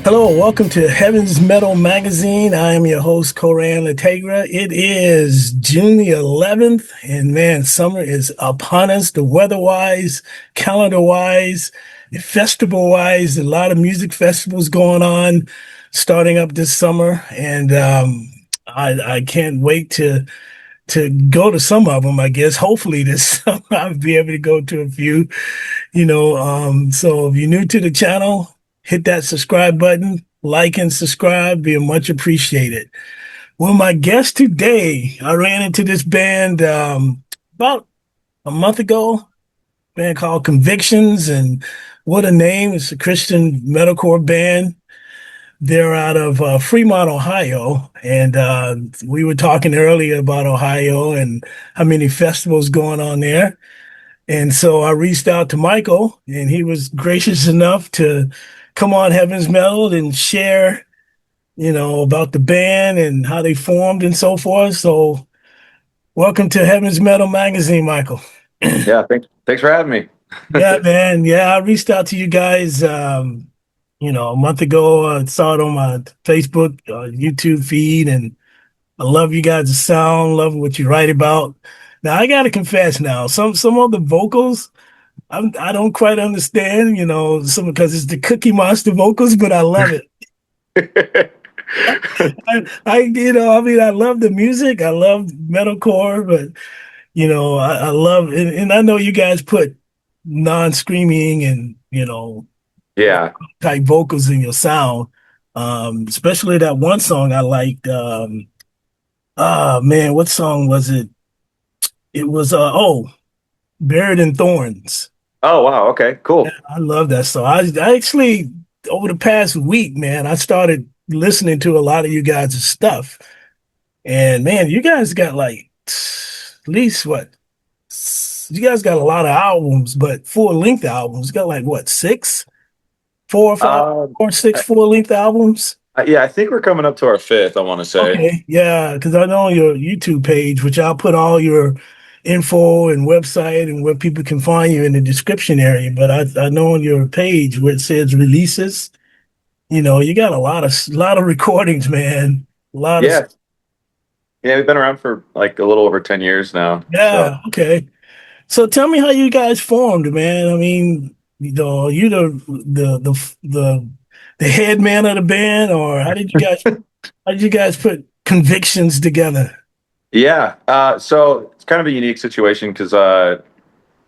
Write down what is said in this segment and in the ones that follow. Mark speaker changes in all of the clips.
Speaker 1: Hello, welcome to Heaven's Metal Magazine. I am your host, Corran Lategra. It is June the 11th, and man, summer is upon us, the weather-wise, calendar-wise, festival-wise. A lot of music festivals going on, starting up this summer, and I can't wait to go to some of them, I guess. Hopefully this summer I'll be able to go to a few, so if you're new to the channel, hit that subscribe button, like and subscribe, be much appreciated. Well, my guest today, I ran into this band about a month ago, band called Convictions, and what a name. It's a Christian metalcore band. They're out of Fremont, Ohio, and we were talking earlier about Ohio and how many festivals going on there. And so I reached out to Michael, and he was gracious enough to come on Heaven's Metal and share, about the band and how they formed and so forth. So welcome to Heaven's Metal Magazine, Michael.
Speaker 2: Yeah, thanks for having me.
Speaker 1: Yeah, man. Yeah, I reached out to you guys, a month ago. I saw it on my Facebook, YouTube feed, and I love you guys' sound, love what you write about. Now, I got to confess now, some of the vocals, I don't quite understand, some because it's the Cookie Monster vocals, but I love it. I love the music. I love metalcore, but I love and I know you guys put non-screaming and
Speaker 2: Yeah.
Speaker 1: type vocals in your sound. Especially that one song I liked. Man, what song was it? It was Buried in Thorns.
Speaker 2: Oh, wow. Okay, cool.
Speaker 1: I love that song. I actually, over the past week, man, I started listening to a lot of you guys' stuff. And man, you guys got like at least what? You guys got a lot of albums, but full-length albums. You got like what, four or five, or six full-length albums?
Speaker 2: Yeah, I think we're coming up to our fifth, I want to say.
Speaker 1: Okay, yeah, because I know on your YouTube page, which I'll put all your info and website and where people can find you in the description area. But I know on your page where it says releases, you got a lot of recordings, man. A lot
Speaker 2: Yeah.
Speaker 1: of
Speaker 2: Yeah, we've been around for like a little over 10 years now.
Speaker 1: yeah.
Speaker 2: So.
Speaker 1: Okay. So tell me how you guys formed, man. I mean, are you the head man of the band, or how did you guys put Convictions together?
Speaker 2: Yeah. So it's kind of a unique situation because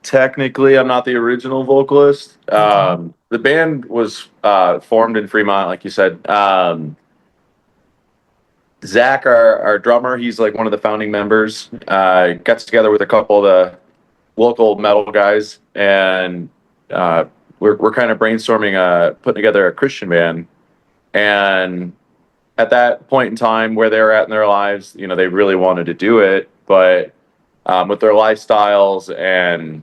Speaker 2: technically I'm not the original vocalist. The band was formed in Fremont, like you said. Zach, our drummer, he's like one of the founding members. Got together with a couple of the local metal guys, and we're kind of brainstorming putting together a Christian band. And at that point in time where they were at in their lives, they really wanted to do it, but with their lifestyles and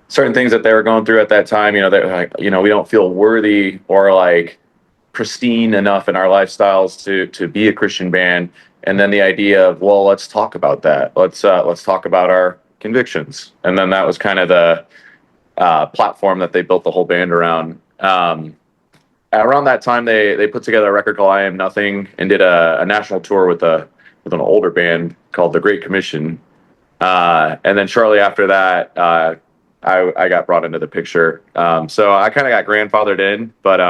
Speaker 2: certain things that they were going through at that time, they're like, we don't feel worthy or like pristine enough in our lifestyles to be a Christian band. And then the idea of, well, let's talk about that. Let's talk about our convictions. And then that was kind of the platform that they built the whole band around. Around that time, they put together a record called "I Am Nothing" and did a national tour with an older band called The Great Commission. And then shortly after that, I got brought into the picture. So I kind of got grandfathered in, but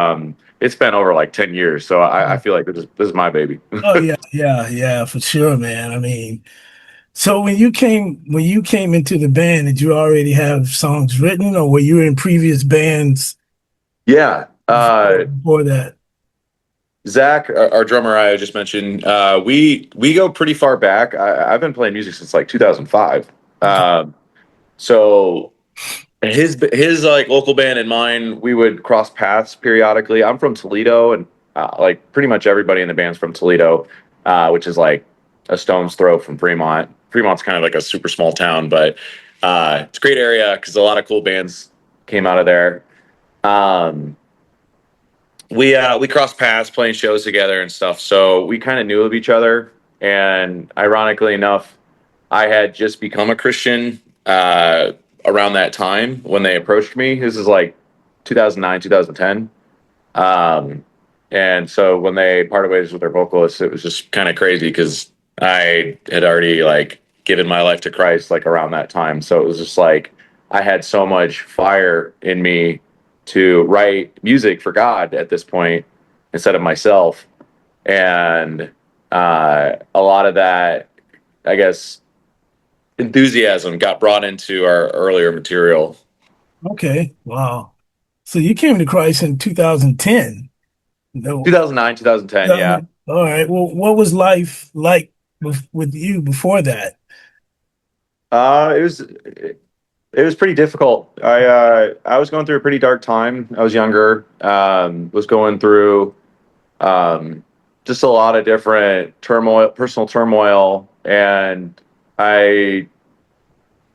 Speaker 2: it's been over like 10 years. So I feel like this is my baby.
Speaker 1: Oh yeah, for sure, man. I mean, so when you came into the band, did you already have songs written, or were you in previous bands?
Speaker 2: Yeah.
Speaker 1: Before that,
Speaker 2: Zach, our drummer, I just mentioned, we go pretty far back. I've been playing music since like 2005. So his like local band and mine, we would cross paths periodically. I'm from Toledo, and like pretty much everybody in the band's from Toledo, which is like a stone's throw from Fremont. Fremont's kind of like a super small town, but it's a great area because a lot of cool bands came out of there. We crossed paths playing shows together and stuff, so we kind of knew of each other. And ironically enough, I had just become a Christian around that time when they approached me. This is like 2009, 2010. And so when they parted ways with their vocalist, it was just kind of crazy because I had already like given my life to Christ like around that time. So it was just like I had so much fire in me to write music for God at this point instead of myself. And a lot of that, I guess, enthusiasm got brought into our earlier material.
Speaker 1: Okay. Wow. So you came to Christ in 2010. No.
Speaker 2: 2009, 2010, yeah.
Speaker 1: All right. Well, what was life like with you before that?
Speaker 2: It was pretty difficult. I was going through a pretty dark time. I was younger. Was going through just a lot of different turmoil, personal turmoil, and I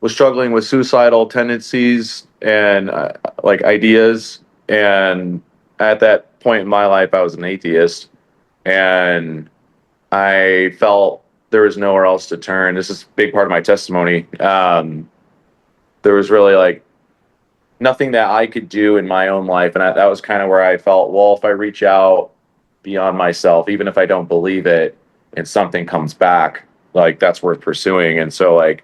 Speaker 2: was struggling with suicidal tendencies and like ideas. And at that point in my life, I was an atheist, and I felt there was nowhere else to turn. This is a big part of my testimony. There was really like nothing that I could do in my own life. And that was kind of where I felt, well, if I reach out beyond myself, even if I don't believe it, and something comes back, like that's worth pursuing. And so like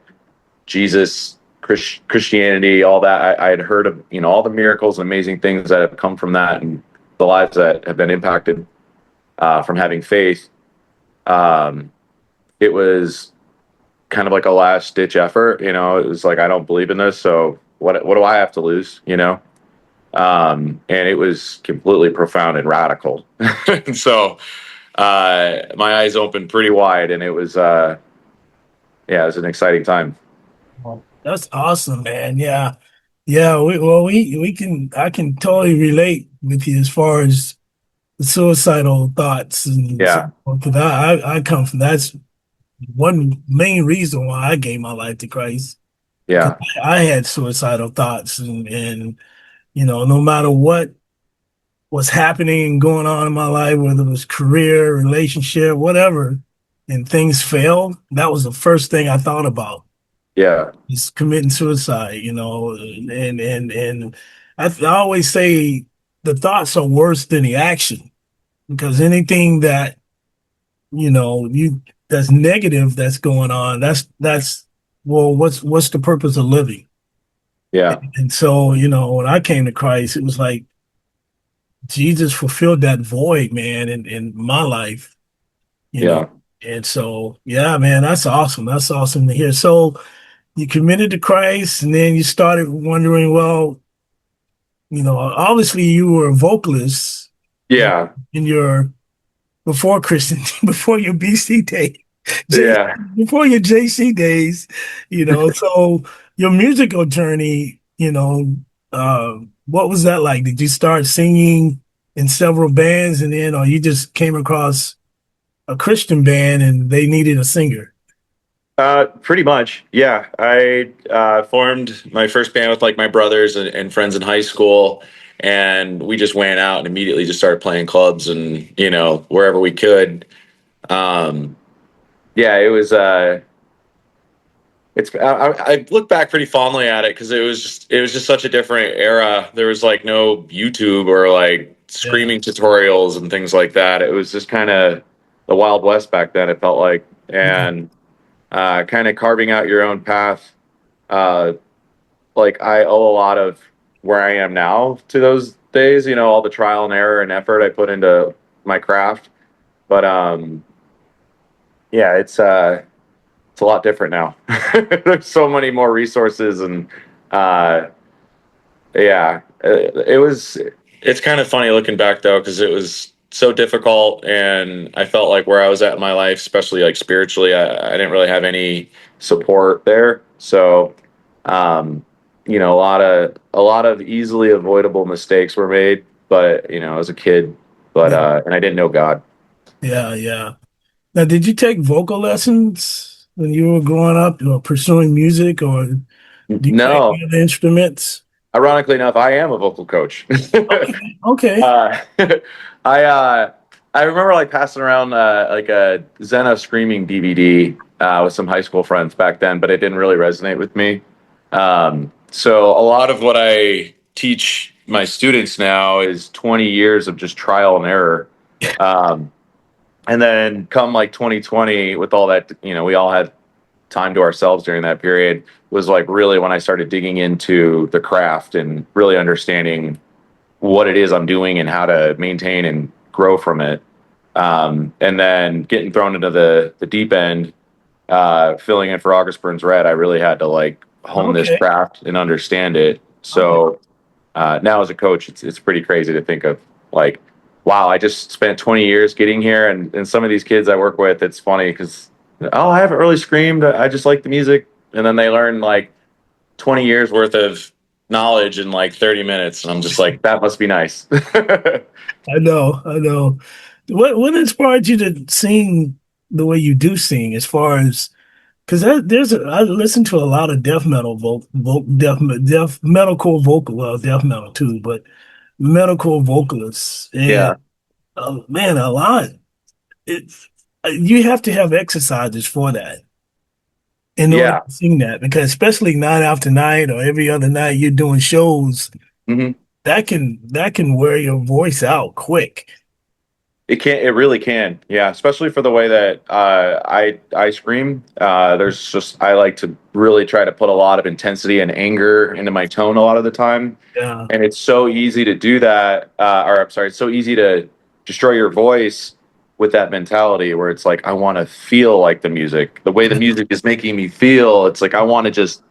Speaker 2: Jesus, Christianity, all that, I had heard of, all the miracles and amazing things that have come from that and the lives that have been impacted from having faith. It was kind of like a last ditch effort. It was like, I don't believe in this. So what do I have to lose? And it was completely profound and radical. And so, my eyes opened pretty wide, and it was, it was an exciting time.
Speaker 1: Well, that's awesome, man. Yeah. Yeah. I can totally relate with you as far as the suicidal thoughts. And so,
Speaker 2: Yeah.
Speaker 1: because I come from that's one main reason why I gave my life to Christ. Because
Speaker 2: Yeah.
Speaker 1: I had suicidal thoughts and no matter what was happening and going on in my life, whether it was career, relationship, whatever, and things failed, that was the first thing I thought about
Speaker 2: Yeah.
Speaker 1: is committing suicide, and I always say the thoughts are worse than the action because anything that, you that's negative that's going on, that's well, what's the purpose of living?
Speaker 2: Yeah.
Speaker 1: And so, when I came to Christ, it was like Jesus fulfilled that void, man, in my life, you know.
Speaker 2: Yeah.
Speaker 1: And so, yeah, man, that's awesome. That's awesome to hear. So you committed to Christ, and then you started wondering, well, obviously you were a vocalist in,
Speaker 2: Yeah.
Speaker 1: in your before Christian, before your BC day, J,
Speaker 2: Yeah.
Speaker 1: before your JC days, So your musical journey, what was that like? Did you start singing in several bands, and then, or you just came across a Christian band and they needed a singer?
Speaker 2: Pretty much. Yeah. I formed my first band with like my brothers and friends in high school, and we just went out and immediately just started playing clubs and, wherever we could. Um, yeah, it was, I look back pretty fondly at it because it was just such a different era. There was like no YouTube or like
Speaker 1: Yeah,
Speaker 2: screaming tutorials and things like that. It was just kind of the Wild West back then, it felt like.
Speaker 1: yeah,
Speaker 2: And kind of carving out your own path. Uh, like I owe a lot of where I am now to those days, all the trial and error and effort I put into my craft. But yeah, it's a lot different now. There's so many more resources, and uh, yeah, it's kind of funny looking back though, because it was so difficult, and I felt like where I was at in my life, especially like spiritually, I didn't really have any support there. So, a lot of easily avoidable mistakes were made, but as a kid, but
Speaker 1: yeah,
Speaker 2: and I didn't know God.
Speaker 1: yeah, yeah. Now, did you take vocal lessons when you were growing up or pursuing music, or do you play
Speaker 2: No,
Speaker 1: any other instruments?
Speaker 2: ironically enough, I am a vocal coach.
Speaker 1: Okay, okay.
Speaker 2: uh, I I remember like passing around like a Zena screaming DVD with some high school friends back then, but it didn't really resonate with me. So a lot of what I teach my students now is 20 years of just trial and error. Um, and then come like 2020 with all that, we all had time to ourselves during that period, was like really when I started digging into the craft and really understanding what it is I'm doing and how to maintain and grow from it. And then getting thrown into the deep end, filling in for August Burns Red, I really had to like hone this
Speaker 1: Okay.
Speaker 2: craft and understand it.
Speaker 1: Okay.
Speaker 2: So now as a coach, it's pretty crazy to think of like, wow, I just spent 20 years getting here. And some of these kids I work with, it's funny because, oh, I haven't really screamed. I just like the music. And then they learn like 20 years worth of knowledge in like 30 minutes. And I'm just like, that must be nice.
Speaker 1: I know. I know. What inspired you to sing the way you do sing? As far as because I listen to a lot of death metal death metalcore vocal, well, death metal too, but metalcore vocalists, and
Speaker 2: Yeah.
Speaker 1: man, a lot. It's you have to have exercises for that in order
Speaker 2: Yeah.
Speaker 1: to sing that, because especially night after night or every other night you're doing shows,
Speaker 2: Hmm.
Speaker 1: that can wear your voice out quick.
Speaker 2: It really can. Yeah. Especially for the way that I scream. I like to really try to put a lot of intensity and anger into my tone a lot of the time.
Speaker 1: Yeah,
Speaker 2: And it's so easy to do that. Or I'm sorry, it's so easy to destroy your voice with that mentality where it's like, I want to feel like the music, the way the music is making me feel. It's like, I want to just
Speaker 1: yeah,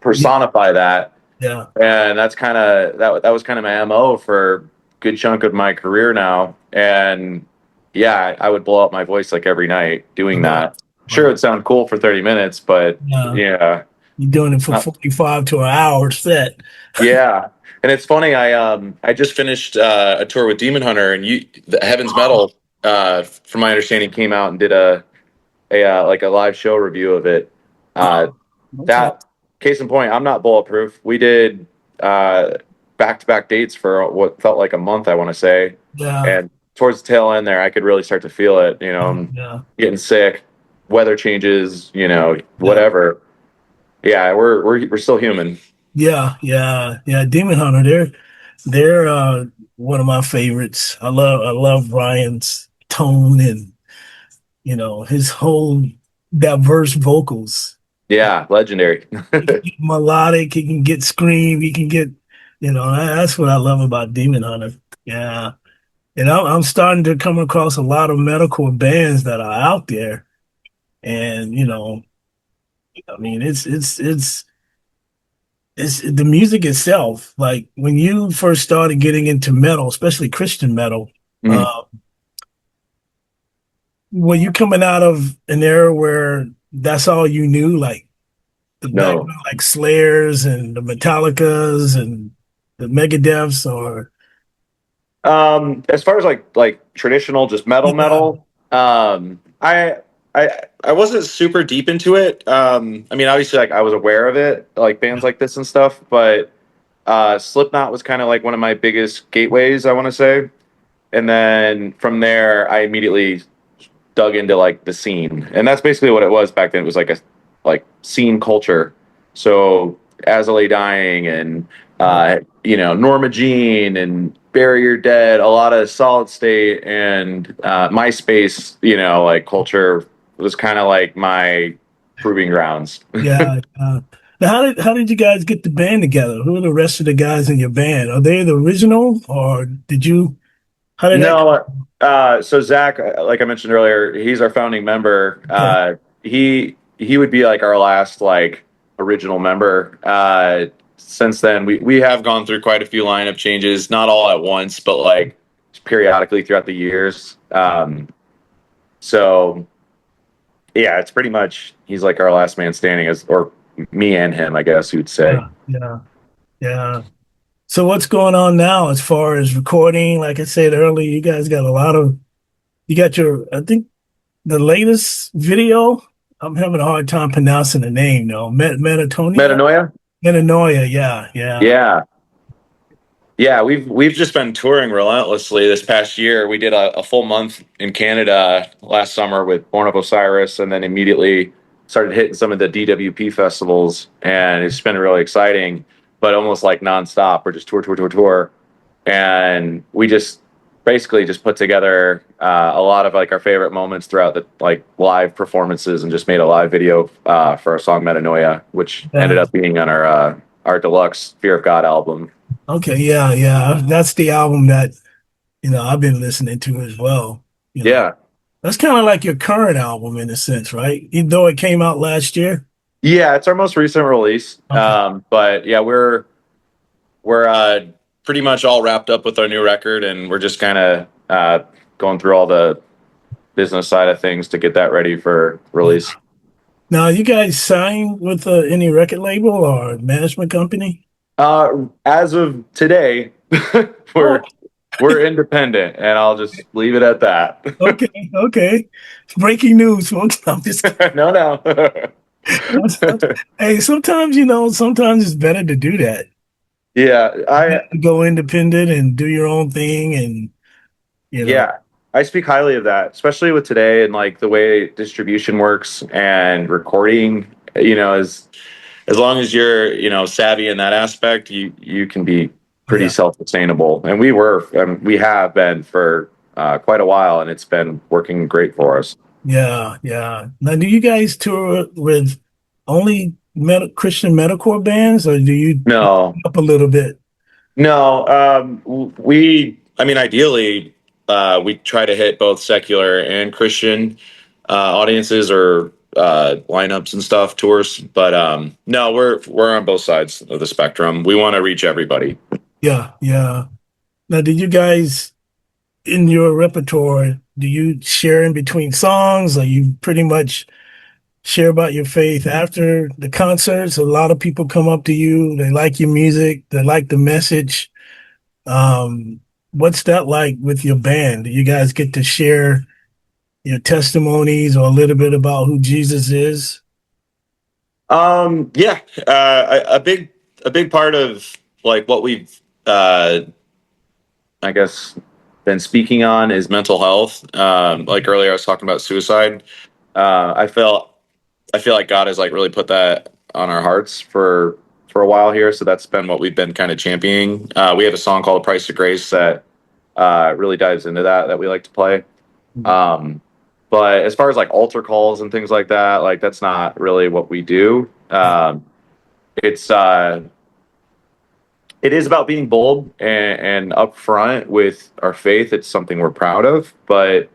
Speaker 2: personify that.
Speaker 1: yeah.
Speaker 2: And that's kind of, that was kind of my MO for a good chunk of my career now. And yeah, I would blow up my voice like every night doing
Speaker 1: Right,
Speaker 2: that. Sure,
Speaker 1: right.
Speaker 2: it'd sound cool for 30 minutes, but
Speaker 1: Yeah,
Speaker 2: yeah.
Speaker 1: you're doing it for
Speaker 2: Uh,
Speaker 1: 45 to an hour set.
Speaker 2: Yeah, and it's funny. I just finished a tour with Demon Hunter, and the Heaven's
Speaker 1: Oh,
Speaker 2: Metal, from my understanding, came out and did a like a live show review of it. Uh,
Speaker 1: oh, okay.
Speaker 2: that case in point, I'm not bulletproof. We did back to back dates for what felt like a month, I want to say,
Speaker 1: Yeah,
Speaker 2: and towards the tail end there, I could really start to feel it. I'm
Speaker 1: yeah,
Speaker 2: getting sick, weather changes,
Speaker 1: yeah.
Speaker 2: whatever. Yeah, we're still human.
Speaker 1: Yeah, yeah, yeah. Demon Hunter, they're one of my favorites. I love Ryan's tone and his whole diverse vocals.
Speaker 2: Yeah, legendary.
Speaker 1: He can get melodic, he can get scream, he can get that's what I love about Demon Hunter. Yeah. And I'm starting to come across a lot of metalcore bands that are out there. And I mean it's the music itself. Like when you first started getting into metal, especially Christian metal,
Speaker 2: Mhm.
Speaker 1: uh, were you coming out of an era where that's all you knew, like the
Speaker 2: No.
Speaker 1: background, like Slayers and the Metallicas and the Megadeths, or
Speaker 2: As far as like traditional just
Speaker 1: yeah,
Speaker 2: metal, I wasn't super deep into it. I mean, obviously, like I was aware of it, like bands like this and stuff, but Slipknot was kind of like one of my biggest gateways, I want to say. And then from there, I immediately dug into like the scene, and that's basically what it was back then. It was like a like scene culture. So As I Lay Dying and Norma Jean and Bury Your Dead, a lot of Solid State and MySpace, like culture was kind of like my proving grounds.
Speaker 1: yeah. Now, how did you guys get the band together? Who are the rest of the guys in your band? Are they the original, or did you? How did that?
Speaker 2: No, so Zach, like I mentioned earlier, he's our founding member.
Speaker 1: Okay.
Speaker 2: He would be like our last like original member. Since then, we have gone through quite a few lineup changes, not all at once, but like periodically throughout the years. So yeah, it's pretty much he's like our last man standing, as or me and him, I guess you'd say.
Speaker 1: Yeah, yeah, yeah. So what's going on now as far as recording? Like I said earlier, you guys got you got I think the latest video. I'm having a hard time pronouncing the name though. Metatonia?
Speaker 2: Metanoia.
Speaker 1: Metanoia, yeah, yeah.
Speaker 2: Yeah. Yeah, we've just been touring relentlessly this past year. We did a full month in Canada last summer with Born of Osiris, and then immediately started hitting some of the DWP festivals, and it's been really exciting. but almost like nonstop. We're just tour, tour, tour, tour. And we just basically just put together a lot of like our favorite moments throughout the like live performances and just made a live video for our song Metanoia, which ended up being on our deluxe Fear of God album.
Speaker 1: Okay, yeah, yeah. That's the album that, I've been listening to as well.
Speaker 2: Yeah.
Speaker 1: That's kind of like your current album in a sense, right? Even though it came out last year.
Speaker 2: Yeah, it's our most recent release.
Speaker 1: Okay.
Speaker 2: But yeah, we're pretty much all wrapped up with our new record, and we're just kind of going through all the business side of things to get that ready for release.
Speaker 1: Now, you guys signed with any record label or management company?
Speaker 2: As of today, we're
Speaker 1: Oh,
Speaker 2: we're independent, and I'll just leave it at that.
Speaker 1: okay, okay. Breaking news, folks. I'm just
Speaker 2: No, no.
Speaker 1: Hey, sometimes, sometimes it's better to do that.
Speaker 2: Yeah,
Speaker 1: Go independent and do your own thing and, you know.
Speaker 2: yeah, I speak highly of that, especially with today and like the way distribution works and recording. As long as you're savvy in that aspect, you can be pretty
Speaker 1: Yeah,
Speaker 2: self-sustainable, and we have been for quite a while, and it's been working great for us.
Speaker 1: yeah, yeah. Now, do you guys tour with only Christian metalcore bands, or do you
Speaker 2: No,
Speaker 1: up a little bit?
Speaker 2: no, I mean, ideally, we try to hit both secular and Christian audiences or lineups and stuff, tours. But no, we're on both sides of the spectrum. We want to reach everybody.
Speaker 1: Yeah, yeah. Now, did you guys in your repertoire, do you share in between songs, or you pretty much share about your faith after the concerts? A lot of people come up to you, they like your music, they like the message. What's that like with your band? Do you guys get to share your testimonies or a little bit about who Jesus is?
Speaker 2: Yeah, a big part of like what we've I guess been speaking on is mental health. Like earlier, I was talking about suicide. I feel like God has like really put that on our hearts for a while here. So that's been what we've been kind of championing. We have a song called "Price of Grace" that really dives into that we like to play. Um, but as far as like altar calls and things like that, like that's not really what we do. It's it is about being bold and upfront with our faith. It's something we're proud of, but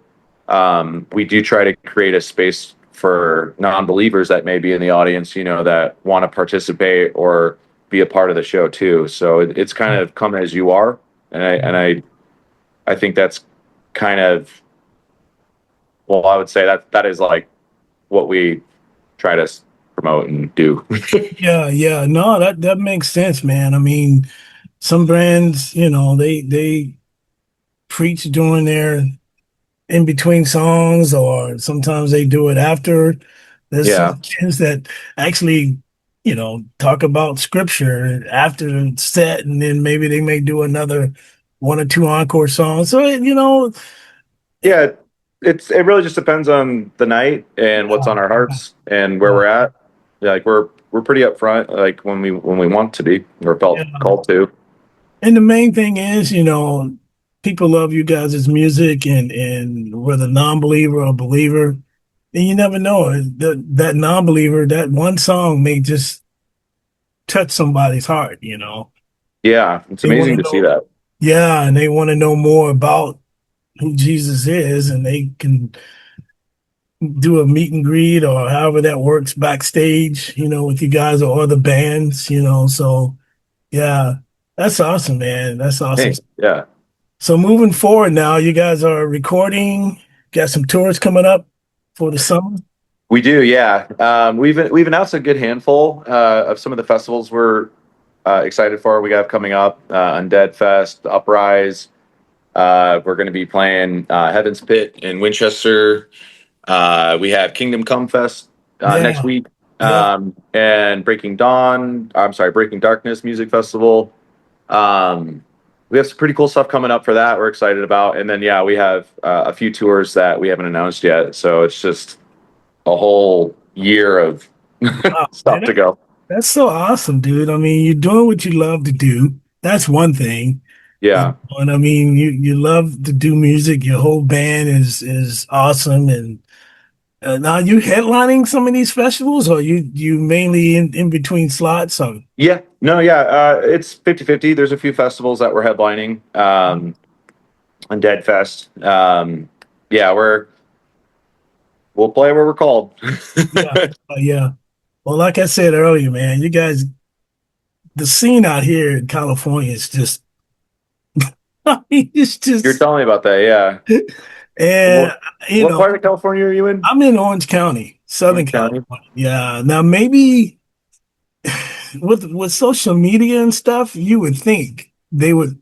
Speaker 2: we do try to create a space for non-believers that may be in the audience, that want to participate or be a part of the show too. So it's kind of come as you are, and I think that's kind of, well, I would say that is like what we try to promote and do.
Speaker 1: Yeah, yeah. No, that makes sense, man. I mean, some brands, they preach during their in between songs, or sometimes they do it after. There's
Speaker 2: Yeah.
Speaker 1: some bands that actually, talk about scripture after the set, and then maybe they may do another one or two encore songs. So,
Speaker 2: Yeah, it really just depends on the night and what's on our hearts and where we're at. Yeah, like we're pretty upfront, like when we want to be or felt
Speaker 1: yeah.
Speaker 2: called to.
Speaker 1: And the main thing is, people love you guys' music, and whether non-believer or believer, and you never know. That non-believer, that one song may just touch somebody's heart.
Speaker 2: Yeah, it's
Speaker 1: They want to
Speaker 2: amazing to see
Speaker 1: know,
Speaker 2: that.
Speaker 1: yeah, and they want to know more about who Jesus is, and they can do a meet and greet or however that works backstage, with you guys or other bands. So yeah, that's awesome, man. That's awesome.
Speaker 2: Thanks. Yeah.
Speaker 1: So moving forward now, you guys are recording, got some tours coming up for the summer.
Speaker 2: We do, yeah. We've announced a good handful of some of the festivals we're excited for. We got coming up Undead Fest, Uprise. We're going to be playing Heaven's Pit in Winchester. We have Kingdom Come Fest next
Speaker 1: Yeah,
Speaker 2: week,
Speaker 1: yeah.
Speaker 2: and Breaking Dawn. I'm sorry, Breaking Darkness Music Festival. We have some pretty cool stuff coming up for that. We're excited about, and then yeah, we have a few tours that we haven't announced yet. So it's just a whole year of
Speaker 1: Wow,
Speaker 2: stuff to go.
Speaker 1: That's so awesome, dude. I mean, you're doing what you love to do. That's one thing.
Speaker 2: Yeah.
Speaker 1: And I mean, you love to do music. Your whole band is awesome. And now you headlining some of these festivals, or you mainly in between slots? Or
Speaker 2: Yeah. No, yeah. It's 50-50. There's a few festivals that we're headlining. On Dead Fest. Yeah, we'll play where we're called.
Speaker 1: yeah, yeah. Well, like I said earlier, man, you guys, the scene out here in California is just, I mean, it's
Speaker 2: You're
Speaker 1: just,
Speaker 2: telling me about that, yeah.
Speaker 1: and you
Speaker 2: What
Speaker 1: know,
Speaker 2: part of California are you in?
Speaker 1: I'm in Orange County, Southern
Speaker 2: Orange County.
Speaker 1: California. Yeah. Now maybe with social media and stuff, you would think they would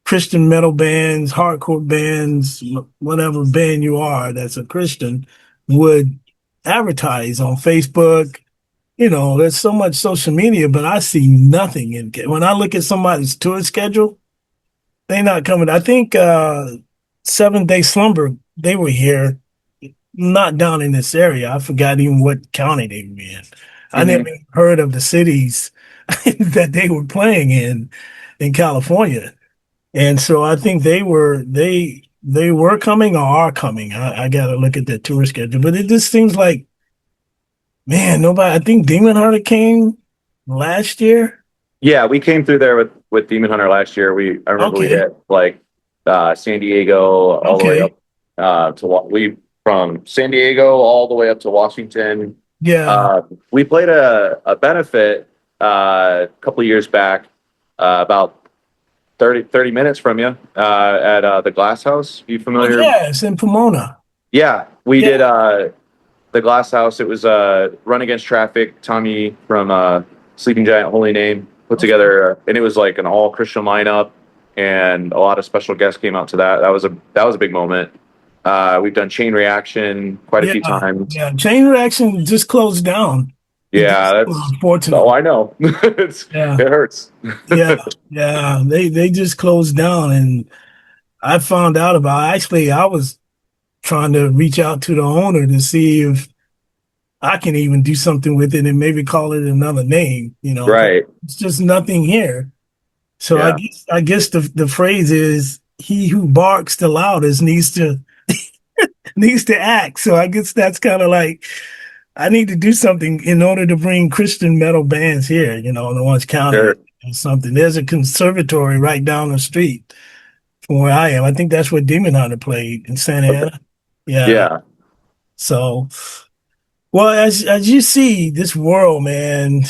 Speaker 1: Christian metal bands, hardcore bands, whatever band you are that's a Christian would advertise on Facebook. You know, there's so much social media, but I see nothing in when I look at somebody's tour schedule, they not coming. I think 7 Day Slumber, they were here, not down in this area. I forgot even what county they were in. I never
Speaker 2: Hmm.
Speaker 1: even heard of the cities that they were playing in California. And so I think they were coming or are coming. I gotta look at their tour schedule. But it just seems like, man, nobody. I think Demon Hunter came last year.
Speaker 2: Yeah, we came through there with Demon Hunter last year. I remember we
Speaker 1: Okay,
Speaker 2: hit like San Diego all the way
Speaker 1: okay,
Speaker 2: up we from San Diego all the way up to Washington.
Speaker 1: yeah,
Speaker 2: We played a benefit a couple of years back, about 30 minutes from you, at the Glass House. You
Speaker 1: oh
Speaker 2: familiar?
Speaker 1: yeah, it's in Pomona.
Speaker 2: Yeah, we did
Speaker 1: Yeah,
Speaker 2: the Glass House. It was Run Against Traffic. Tommy from Sleeping Giant, Holy Name, put
Speaker 1: okay,
Speaker 2: together, and it was like an all Christian lineup, and a lot of special guests came out to that. That was a big moment. We've done Chain Reaction quite a
Speaker 1: yeah,
Speaker 2: few times.
Speaker 1: yeah. Chain Reaction just closed down. It
Speaker 2: Yeah,
Speaker 1: just
Speaker 2: that's. Oh,
Speaker 1: unfortunately.
Speaker 2: I know.
Speaker 1: Yeah,
Speaker 2: It hurts.
Speaker 1: yeah, yeah. They just closed down, and I found out about. Actually, I was trying to reach out to the owner to see if I can even do something with it and maybe call it another name, you know, 'cause
Speaker 2: Right.
Speaker 1: it's just nothing here. So
Speaker 2: Yeah.
Speaker 1: I guess the phrase is he who barks the loudest needs to act. So I guess that's kind of like I need to do something in order to bring Christian metal bands here, you know, in Orange County
Speaker 2: Sure.
Speaker 1: or something. There's a conservatory right down the street from where I am. I think that's where Demon Hunter played in Santa
Speaker 2: Okay.
Speaker 1: Ana. Yeah.
Speaker 2: Yeah.
Speaker 1: So well, as you see, this world, man,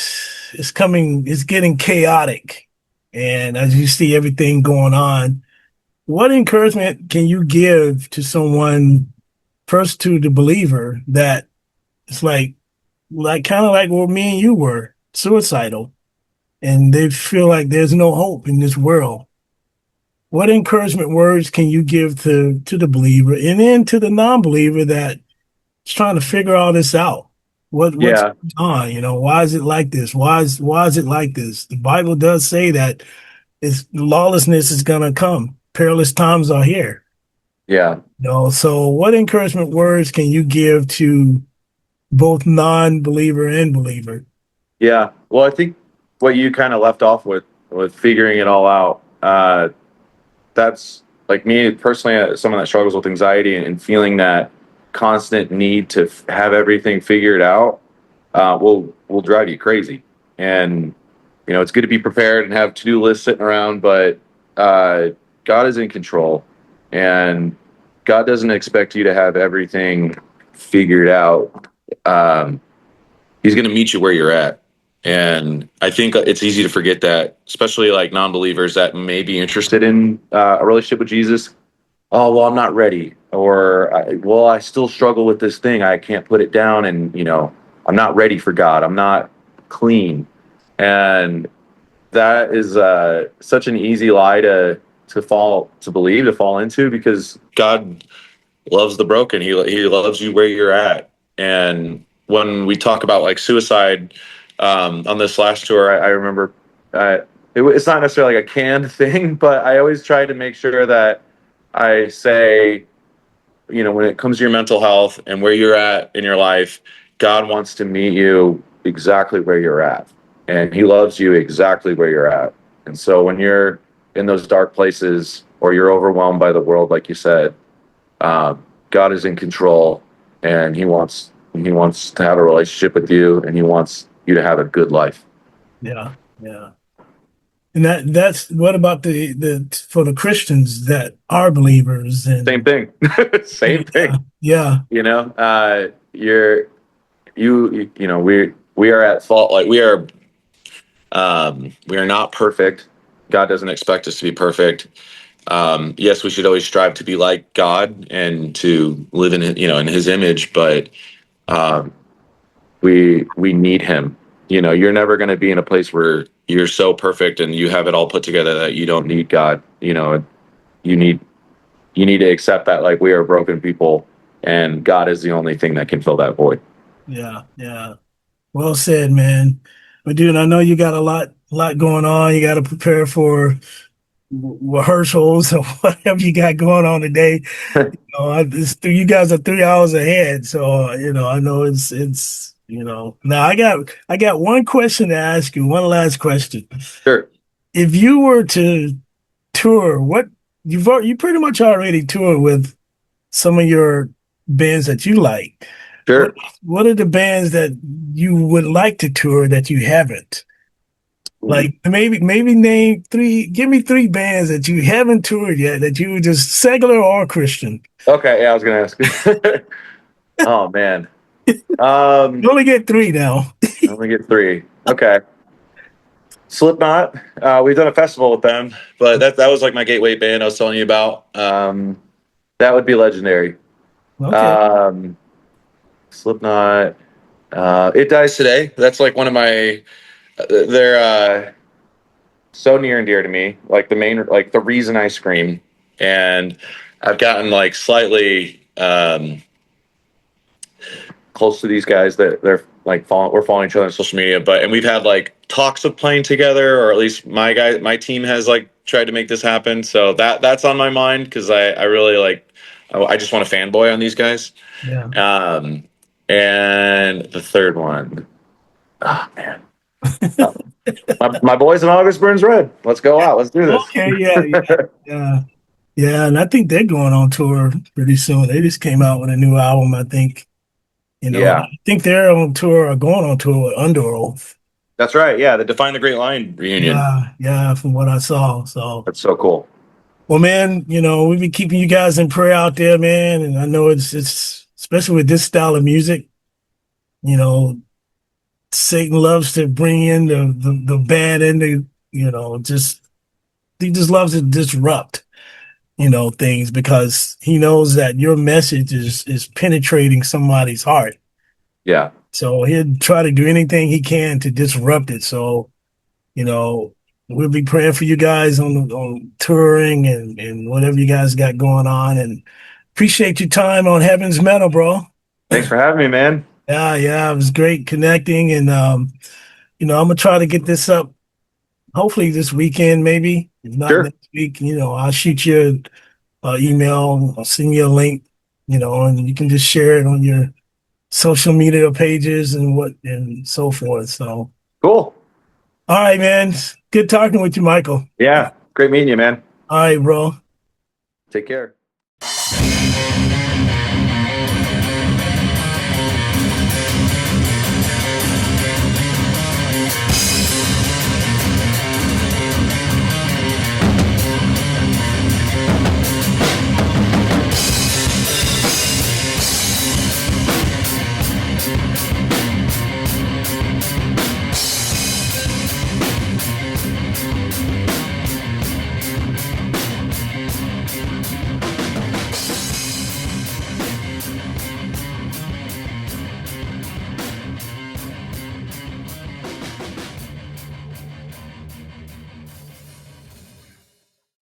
Speaker 1: it's getting chaotic. And as you see everything going on, what encouragement can you give to someone, first to the believer, that it's like kind of like where me and you were, suicidal, and they feel like there's no hope in this world? What encouragement words can you give to the believer and then to the non-believer that trying to figure all this out? What's
Speaker 2: Yeah.
Speaker 1: going on? You know, why is it like this? Why is it like this? The Bible does say that it's lawlessness is gonna come. Perilous times are here.
Speaker 2: Yeah.
Speaker 1: You know, so what encouragement words can you give to both non-believer and believer?
Speaker 2: Yeah. Well, I think what you kind of left off with figuring it all out. That's like me personally, someone that struggles with anxiety and feeling that constant need to have everything figured out, will drive you crazy. And it's good to be prepared and have to-do lists sitting around, but God is in control, and God doesn't expect you to have everything figured out. Um, he's going to meet you where you're at. And I think it's easy to forget that, especially like non-believers that may be interested in a relationship with Jesus. Oh, well, I'm not ready. Or, well, I still struggle with this thing. I can't put it down. And, I'm not ready for God. I'm not clean. And that is such an easy lie to fall into, because God loves the broken. He loves you where you're at. And when we talk about like suicide, on this last tour, I remember it's not necessarily like a canned thing, but I always try to make sure that I say, when it comes to your mental health and where you're at in your life, God wants to meet you exactly where you're at, and he loves you exactly where you're at. And so when you're in those dark places or you're overwhelmed by the world, like you said, God is in control, and he wants to have a relationship with you, and he wants you to have a good life.
Speaker 1: Yeah, yeah. And that's what about the for the Christians that are believers
Speaker 2: Same
Speaker 1: and
Speaker 2: thing. Same
Speaker 1: yeah,
Speaker 2: thing.
Speaker 1: yeah,
Speaker 2: You know, you know, we are at fault. Like we are not perfect. God doesn't expect us to be perfect. Yes, we should always strive to be like God and to live in, you know, in his image, but um, we need him. You know, you're never going to be in a place where you're so perfect and you have it all put together that you don't need God. You know, you need to accept that, like, we are broken people, and God is the only thing that can fill that void.
Speaker 1: yeah, yeah. Well said, man. But dude, I know you got a lot going on. You got to prepare for rehearsals or whatever you got going on today. You guys are 3 hours ahead, so I know it's Now I got one question to ask you. One last question.
Speaker 2: Sure.
Speaker 1: If you were to tour, you pretty much already toured with some of your bands that you like. What
Speaker 2: Sure.
Speaker 1: what are the bands that you would like to tour that you haven't? Like maybe name three. Give me three bands that you haven't toured yet that you would just secular or Christian.
Speaker 2: Okay, yeah, I was gonna ask. Oh man.
Speaker 1: You only get three now.
Speaker 2: I only get three. Okay. Slipknot. We've done a festival with them, but that was like my gateway band I was telling you about. That would be legendary.
Speaker 1: Okay.
Speaker 2: Um, Slipknot. It Dies Today. That's like one of my. They're so near and dear to me. Like the reason I scream, and I've gotten like slightly close to these guys that we're following each other on social media, and we've had like talks of playing together, or at least my team has like tried to make this happen. So that's on my mind, because I really I just want to fanboy on these guys.
Speaker 1: Yeah.
Speaker 2: And the third one, oh man, my boys in August Burns Red. Let's go out. Let's do this.
Speaker 1: Okay. Yeah. Yeah. Yeah. Yeah. And I think they're going on tour pretty soon. They just came out with a new album, I think.
Speaker 2: Yeah,
Speaker 1: I think they're on tour or going on tour with Under Oath.
Speaker 2: that's right. Yeah, the Define the Great Line reunion.
Speaker 1: Yeah, yeah, from what I saw. So,
Speaker 2: That's so cool.
Speaker 1: well, man, we've been keeping you guys in prayer out there, man. And I know it's especially with this style of music, you know, Satan loves to bring in the bad into, just he just loves to disrupt, things because he knows that your message is penetrating somebody's heart.
Speaker 2: Yeah.
Speaker 1: So he'll try to do anything he can to disrupt it. So, we'll be praying for you guys on touring and whatever you guys got going on. And appreciate your time on Heaven's Metal, bro.
Speaker 2: Thanks for having me, man.
Speaker 1: Yeah, yeah, it was great connecting. And I'm gonna try to get this up hopefully this weekend, maybe. If not
Speaker 2: Sure.
Speaker 1: next week, I'll shoot you an email, I'll send you a link, and you can just share it on your social media pages and so forth. So
Speaker 2: Cool.
Speaker 1: all right, man. Good talking with you, Michael.
Speaker 2: Yeah. Great meeting you, man.
Speaker 1: All right, bro.
Speaker 2: Take care.